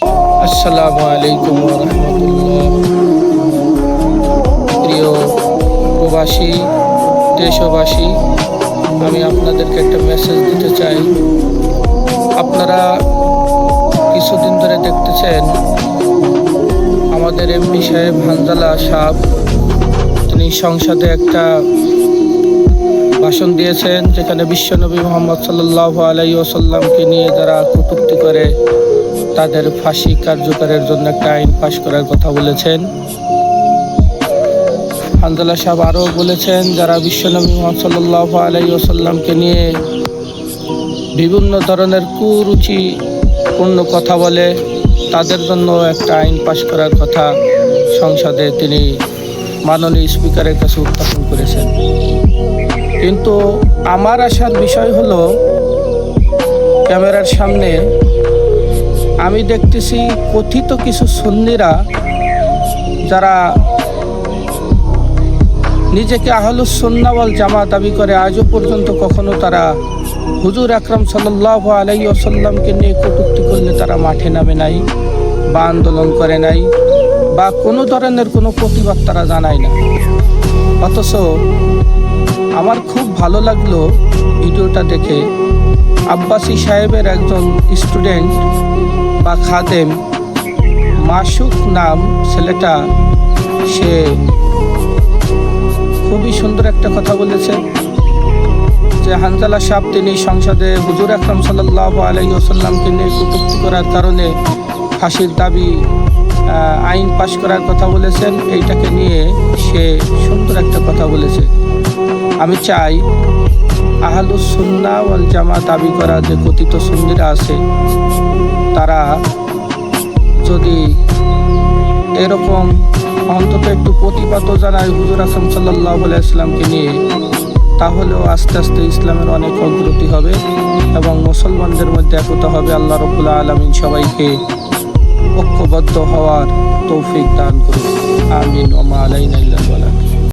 আসসালামু আলাইকুম ওয়া রাহমাতুল্লাহ। প্রিয় প্রবাসী দেশবাসী, আমি আপনাদেরকে একটা মেসেজ দিতে চাই। আপনারা কিছুদিন ধরে দেখতেছেন আমাদের এমপি সাহেব হানজালা সাহেব, তিনি সংসদে একটা ভাষণ দিয়েছেন, যেখানে বিশ্বনবী মুহাম্মদ সাল্লাল্লাহু আলাইহি ওয়াসাল্লামকে নিয়ে যারা কটূক্তি করে তাদের ফাঁসি কার্যকরের জন্য একটা আইন পাশ করার কথা বলেছেন। হানজালা সাহেব আরও বলেছেন, যারা বিশ্বনবী মুহাম্মদ সাল্লাল্লাহু আলাইহি ওয়াসাল্লামকে নিয়ে বিভিন্ন ধরনের কুরুচিপূর্ণ কথা বলে তাদের জন্য একটা আইন পাশ করার কথা সংসদে তিনি মাননীয় স্পিকারের কাছে উত্থাপন করেছেন। কিন্তু আমার আশার বিষয় হলো, ক্যামেরার সামনে আমি দেখতেছি কথিত কিছু সুন্নিরা যারা নিজেকে আহলুস সুন্নাহ ওয়াল জামাত দাবি করে, আজও পর্যন্ত কখনো তারা হুজুর আকরাম সাল্লাল্লাহু আলাইহি ওয়াসাল্লামকে নিয়ে কটূক্তি করলে তারা মাঠে নামে নাই বা আন্দোলন করে নাই বা কোনো ধরনের কোনো প্রতিবাদ তারা জানায় না। অথচ আমার খুব ভালো লাগলো ভিডিওটা দেখে। আব্বাসী সাহেবের একজন স্টুডেন্ট বা খাদেম, মাসুক নাম ছেলেটা, সে খুবই সুন্দর একটা কথা বলেছে যে হানজালা সাহেব তিনি সংসদে হুজুর আকরাম সাল্লাল্লাহু আলাইহি ওয়াসাল্লামকে নিয়ে কটূক্তি করার কারণে ফাঁসির দাবি আইন পাশ করার কথা বলেছেন। এইটাকে নিয়ে সে সুন্দর একটা কথা বলেছে। আমি চাই আহলুস সুন্নাহ ওয়াল জামাত দাবি করা যে কথিত সুন্নিরা আছে, তারা যদি এরকম অন্তত একটু প্রতিবাদও জানায় হুজুর আকরাম সাল্লাল্লাহু আলাইহি ওয়াসাল্লামকে নিয়ে, তাহলেও আস্তে আস্তে ইসলামের অনেক অগ্রগতি হবে এবং মুসলমানদের মধ্যে একতা হবে। আল্লাহ রাব্বুল আলামিন সবাইকে ঐক্যবদ্ধ হওয়ার তৌফিক দান করুন। আমিন। ওয়া মা আলাইনা ইল্লাল বালাগ।